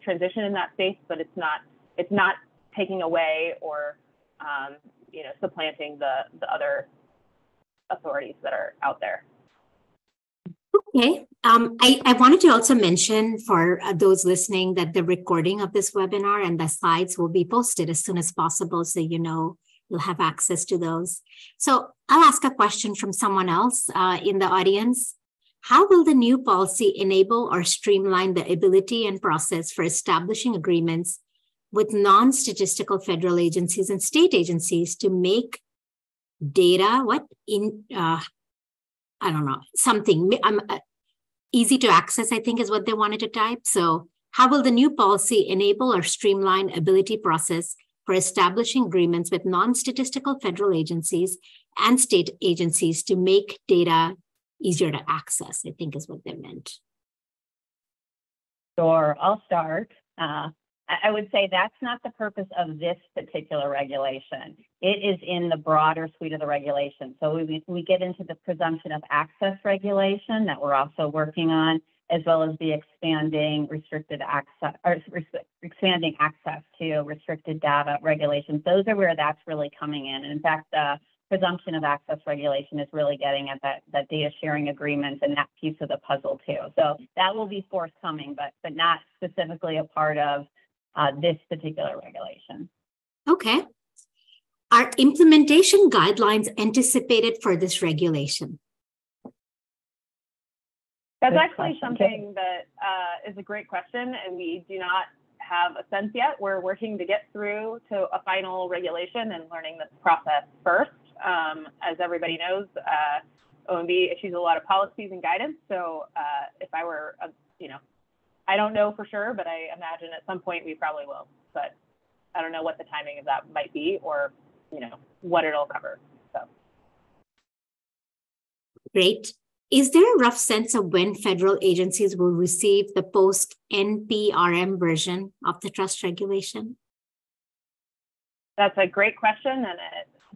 transition in that space, but it's not taking away or supplanting the other authorities that are out there. Okay. I wanted to also mention for those listening that the recording of this webinar and the slides will be posted as soon as possible, so you'll have access to those. So I'll ask a question from someone else in the audience. How will the new policy enable or streamline the ability and process for establishing agreements with non-statistical federal agencies and state agencies to make data something easy to access, I think is what they wanted to type. So how will the new policy enable or streamline ability process for establishing agreements with non-statistical federal agencies and state agencies to make data easier to access, I think is what they meant. Sure, I'll start. I would say that's not the purpose of this particular regulation. It is in the broader suite of the regulation. So we get into the presumption of access regulation that we're also working on, as well as the expanding expanding access to restricted data regulations. Those are where that's really coming in. And in fact, the presumption of access regulation is really getting at that data sharing agreements and that piece of the puzzle too. So that will be forthcoming, but not specifically a part of this particular regulation. Okay. Are implementation guidelines anticipated for this regulation? That's Good actually question. something that is a great question, and we do not have a sense yet. We're working to get through to a final regulation and learning this process first. As everybody knows, OMB issues a lot of policies and guidance. So if I were, I don't know for sure, but I imagine at some point we probably will. But I don't know what the timing of that might be, or what it'll cover. So Great. Is there a rough sense of when federal agencies will receive the post-NPRM version of the trust regulation? That's a great question, and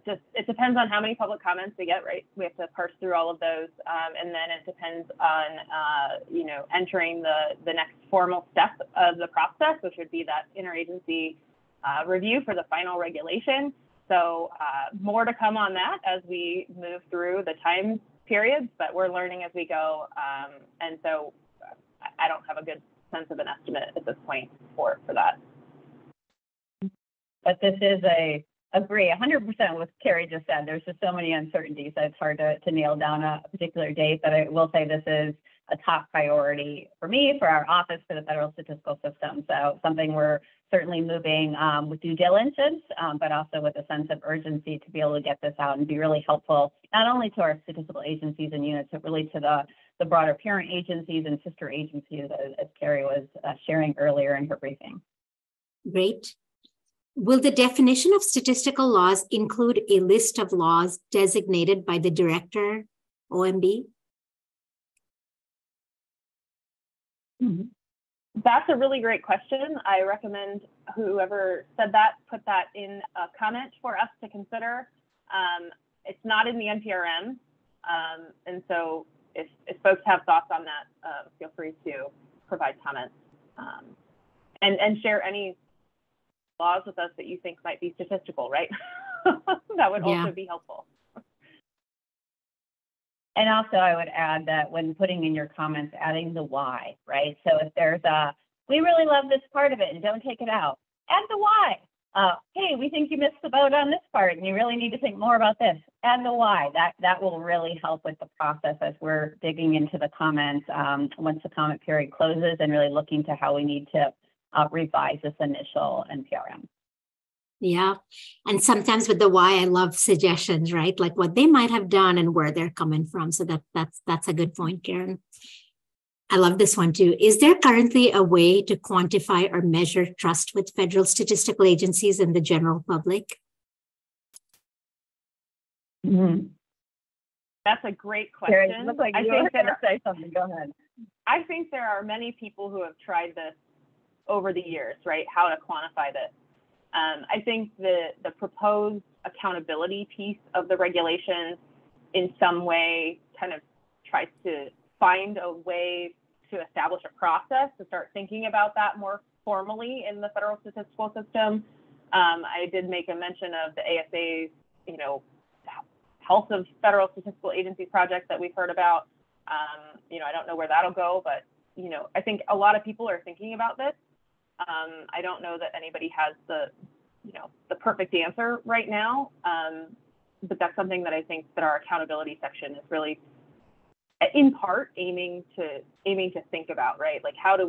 it depends on how many public comments we get, right? We have to parse through all of those, and then it depends on entering the next formal step of the process, which would be that interagency review for the final regulation. So more to come on that as we move through the time periods, but we're learning as we go, and so I don't have a good sense of an estimate at this point for that. But this is agree 100% with what Carrie just said. There's just so many uncertainties that it's hard to nail down a particular date, but I will say this is a top priority for me, for our office, for the federal statistical system. So something we're certainly moving with due diligence, but also with a sense of urgency to be able to get this out and be really helpful, not only to our statistical agencies and units, but really to the broader parent agencies and sister agencies, as Carrie was sharing earlier in her briefing. Great. Will the definition of statistical laws include a list of laws designated by the director, OMB? Mm-hmm. That's a really great question. I recommend whoever said that put that in a comment for us to consider. It's not in the NPRM, and so if folks have thoughts on that, feel free to provide comments and share any laws with us that you think might be statistical, right? That would also be helpful. And also I would add that when putting in your comments, adding the why, right? So if there's we really love this part of it and don't take it out, add the why. Hey, we think you missed the boat on this part and you really need to think more about this. Add the why. That will really help with the process as we're digging into the comments once the comment period closes and really looking to how we need to revise this initial NPRM. Yeah. And sometimes with the why, I love suggestions, right? Like what they might have done and where they're coming from. So that's a good point, Karen. I love this one too. Is there currently a way to quantify or measure trust with federal statistical agencies and the general public? Mm-hmm. That's a great question. Look like you were going to say something. Go ahead. I think there are many people who have tried this over the years, right? How to quantify this. I think the proposed accountability piece of the regulation in some way kind of tries to find a way to establish a process to start thinking about that more formally in the federal statistical system. I did make a mention of the ASA's health of federal statistical agency projects that we've heard about. I don't know where that'll go, but I think a lot of people are thinking about this. I don't know that anybody has the perfect answer right now, but that's something that I think that our accountability section is really, in part, aiming to think about, right? Like, how are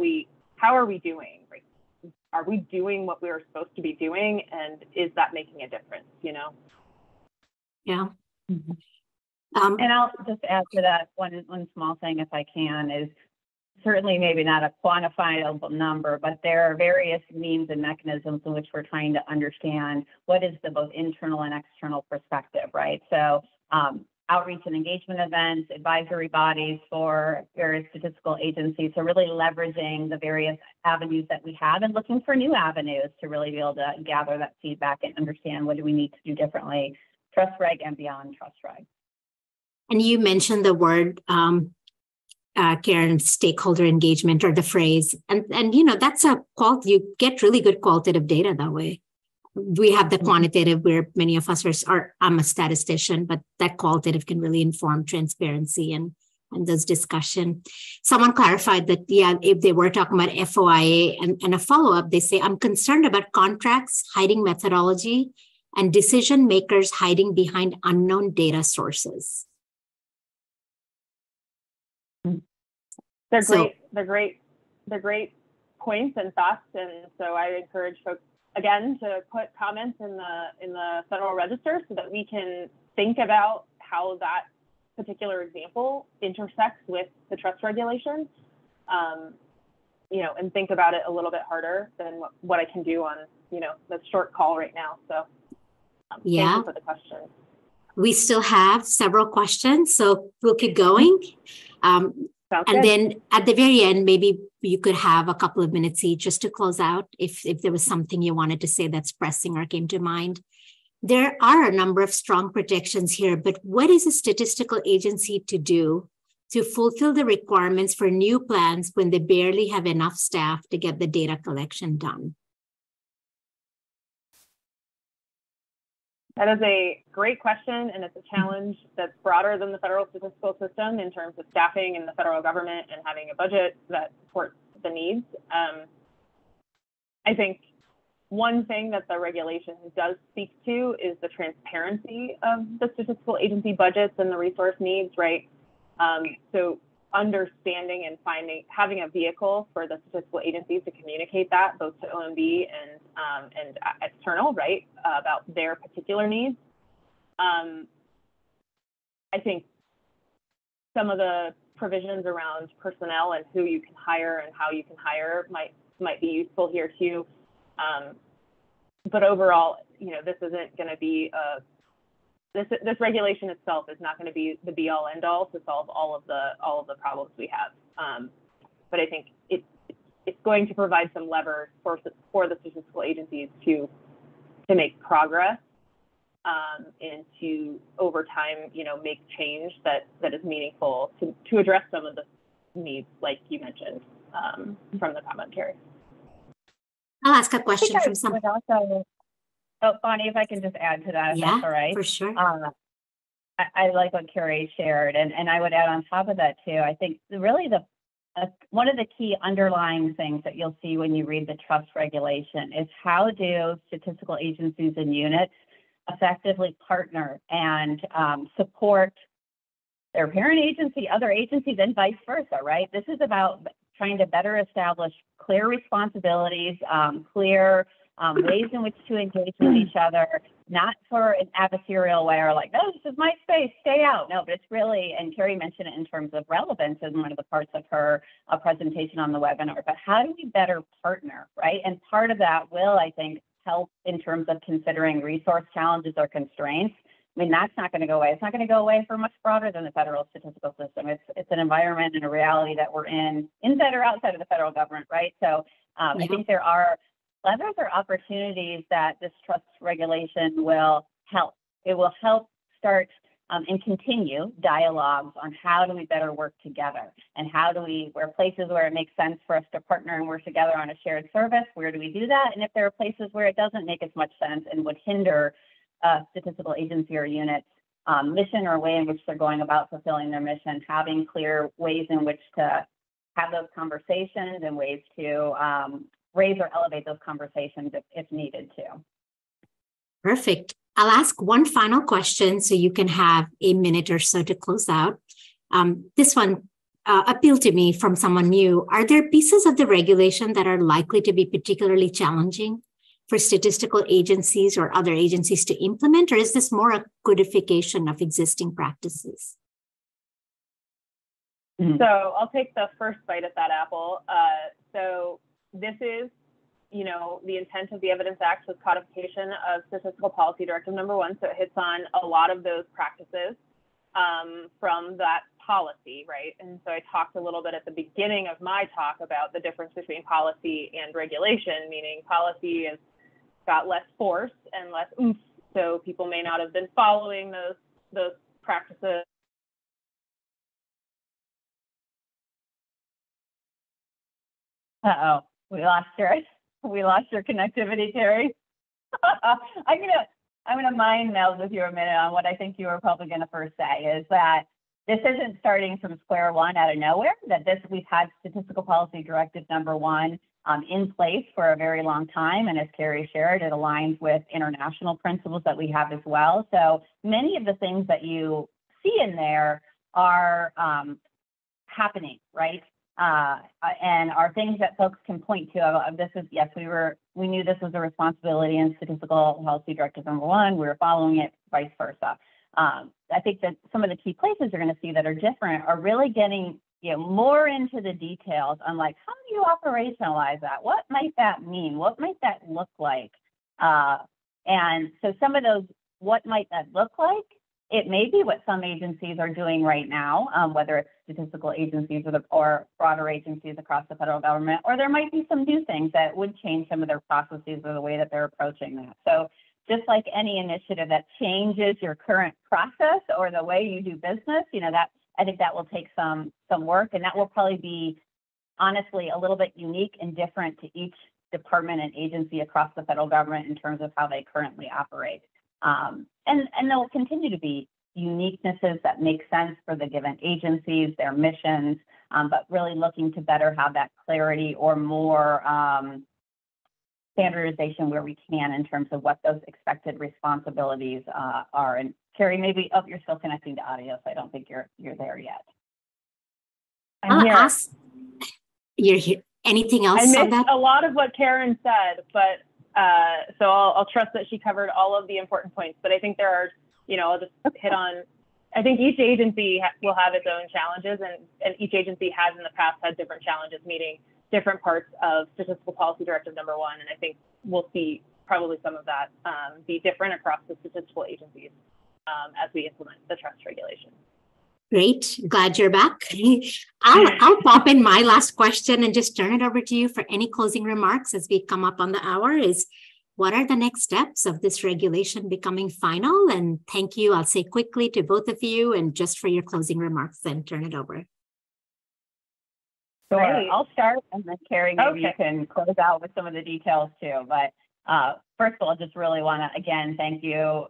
we doing? Right? Are we doing what we are supposed to be doing, and is that making a difference? Yeah. Mm-hmm. And I'll just add to that one small thing, if I can, is certainly maybe not a quantifiable number, but there are various means and mechanisms in which we're trying to understand what is the both internal and external perspective, right? So outreach and engagement events, advisory bodies for various statistical agencies, so really leveraging the various avenues that we have and looking for new avenues to really be able to gather that feedback and understand what do we need to do differently, trust reg and beyond trust reg. And you mentioned the word, Karen, stakeholder engagement, or the phrase, and that's you get really good qualitative data that way. We have the quantitative where many of us are. I'm a statistician, but that qualitative can really inform transparency and this discussion. Someone clarified that, if they were talking about FOIA and a follow-up, they say, I'm concerned about contracts hiding methodology and decision makers hiding behind unknown data sources. They're great points and thoughts, and so I encourage folks again to put comments in the Federal Register so that we can think about how that particular example intersects with the trust regulation, and think about it a little bit harder than what I can do on the short call right now. So thank you for the question. We still have several questions, so we'll keep going. And then at the very end, maybe you could have a couple of minutes each just to close out if there was something you wanted to say that's pressing or came to mind. There are a number of strong protections here, but what is a statistical agency to do to fulfill the requirements for new plans when they barely have enough staff to get the data collection done? That is a great question, and it's a challenge that's broader than the federal statistical system in terms of staffing in the federal government and having a budget that supports the needs. I think one thing that the regulation does speak to is the transparency of the statistical agency budgets and the resource needs, right? So understanding and having a vehicle for the statistical agencies to communicate that both to OMB and external, right, about their particular needs. I think some of the provisions around personnel and who you can hire and how you can hire might be useful here too. But overall, this isn't going to be this regulation itself is not going to be the be-all end-all to solve all of the problems we have. But I think it's going to provide some levers for the statistical agencies to make progress and to over time, make change that is meaningful to address some of the needs, like you mentioned from the commentary. I'll ask a question from someone. Oh, Bonnie, if I can just add to that, if that's all right. For sure. I like what Carrie shared, and I would add on top of that too. I think really one of the key underlying things that you'll see when you read the trust regulation is how do statistical agencies and units effectively partner and support their parent agency, other agencies, and vice versa, right? This is about trying to better establish clear responsibilities, clear ways in which to engage with each other, not for an adversarial way or like, no, this is my space, stay out. No, but it's really, and Carrie mentioned it in terms of relevance in one of the parts of her presentation on the webinar, but how do we better partner, right? And part of that will, I think, help in terms of considering resource challenges or constraints. I mean, that's not going to go away. It's not going to go away for much broader than the federal statistical system. It's an environment and a reality that we're in, inside or outside of the federal government, right? So I think there are levers or opportunities that this trust regulation will help. It will help start and continue dialogues on how do we better work together and how do we, where places where it makes sense for us to partner and work together on a shared service, where do we do that? And if there are places where it doesn't make as much sense and would hinder statistical agency or unit's mission or way in which they're going about fulfilling their mission, having clear ways in which to have those conversations and ways to raise or elevate those conversations if needed to. Perfect. I'll ask one final question so you can have a minute or so to close out. This one appealed to me from someone new. Are there pieces of the regulation that are likely to be particularly challenging for statistical agencies or other agencies to implement, or is this more a codification of existing practices? So I'll take the first bite at that apple. So this is, you know, the intent of the Evidence Act was codification of Statistical Policy Directive number 1. So it hits on a lot of those practices from that policy, right? And so I talked a little bit at the beginning of my talk about the difference between policy and regulation, meaning policy has got less force and less oomph. So people may not have been following those practices. Uh-oh, we lost your connectivity, Terry. I'm gonna mind meld with you a minute on what I think you were probably gonna first say, is that this isn't starting from square one out of nowhere, that we've had Statistical Policy Directive number 1 in place for a very long time. And as Carrie shared, it aligns with international principles that we have as well. So many of the things that you see in there are happening, right? And are things that folks can point to. This is, yes, we knew this was a responsibility in Statistical Policy Directive number 1. We were following it, vice versa. I think that some of the key places you're going to see that are different are really getting more into the details on, like, how do you operationalize that? What might that mean? What might that look like? And so some of those, what might that look like? It may be what some agencies are doing right now, whether it's statistical agencies or broader agencies across the federal government, or there might be some new things that would change some of their processes or the way that they're approaching that. So just like any initiative that changes your current process or the way you do business, that I think that will take some work, and that will probably be, honestly, a little bit unique and different to each department and agency across the federal government in terms of how they currently operate. And there will continue to be uniquenesses that make sense for the given agencies, their missions, but really looking to better have that clarity or more standardization where we can in terms of what those expected responsibilities are. And Carrie, maybe, you're still connecting to audio, so I don't think you're there yet. I'll ask, you're here. Anything else I on missed that? a lot of what Karen said, but so I'll trust that she covered all of the important points. But I think there are, I'll just hit on, I think each agency will have its own challenges, and each agency has in the past had different challenges meeting different parts of Statistical Policy Directive number 1. And I think we'll see probably some of that be different across the statistical agencies as we implement the trust regulation. Great. Glad you're back. I'll pop in my last question and just turn it over to you for any closing remarks as we come up on the hour. Is what are the next steps of this regulation becoming final? And thank you, I'll say quickly to both of you, and just for your closing remarks, then turn it over. Sure. Great. I'll start, and then Carrie, maybe you can close out with some of the details too. But first of all, just really want to, again, thank you,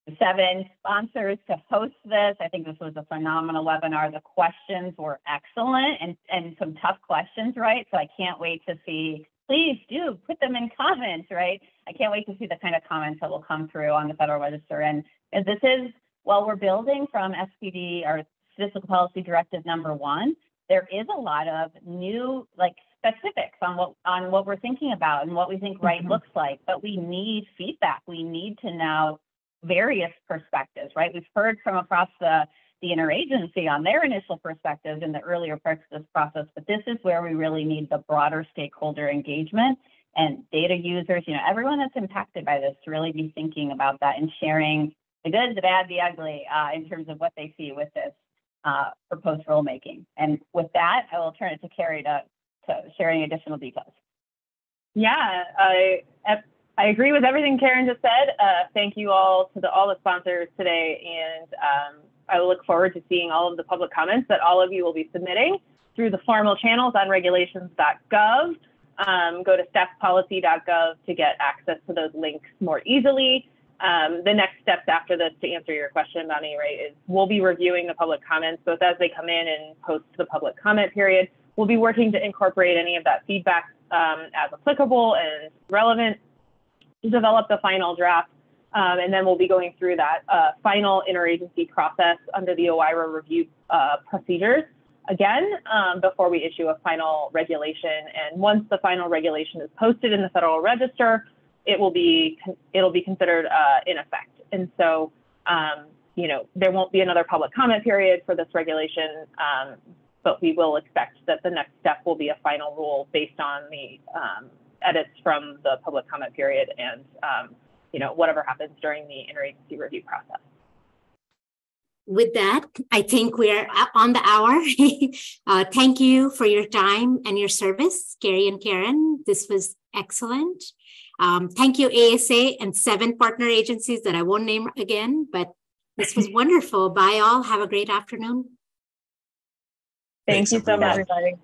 the 7 sponsors, to host this. I think this was a phenomenal webinar. The questions were excellent and some tough questions, right? So I can't wait to see, please do put them in comments, right? I can't wait to see the kind of comments that will come through on the Federal Register. And this is, while we're building from SPD, or Statistical Policy Directive number 1, there is a lot of new, specifics on what we're thinking about and what we think right looks like. But we need feedback. We need to know various perspectives, right? We've heard from across the interagency on their initial perspectives in the earlier parts of this process, but this is where we really need the broader stakeholder engagement and data users, everyone that's impacted by this, to really be thinking about that and sharing the good, the bad, the ugly in terms of what they see with this proposed rulemaking. And with that, I will turn it to Carrie to share any additional details. Yeah, I agree with everything Karen just said. Thank you all to all the sponsors today, and I will look forward to seeing all of the public comments that all of you will be submitting through the formal channels on regulations.gov. Go to staffpolicy.gov to get access to those links more easily. The next steps after this, to answer your question, Bonnie, right, is we'll be reviewing the public comments both as they come in and post the public comment period. We'll be working to incorporate any of that feedback as applicable and relevant to develop the final draft. And then we'll be going through that final interagency process under the OIRA review procedures again before we issue a final regulation. And once the final regulation is posted in the Federal Register, it'll be considered in effect. And so, you know, there won't be another public comment period for this regulation, but we will expect that the next step will be a final rule based on the edits from the public comment period and, you know, whatever happens during the interagency review process. With that, I think we're on the hour. Thank you for your time and your service, Gary and Karen. This was excellent. Thank you, ASA and 7 partner agencies that I won't name again, but this was wonderful. Bye all. Have a great afternoon. Thank you so much, everybody.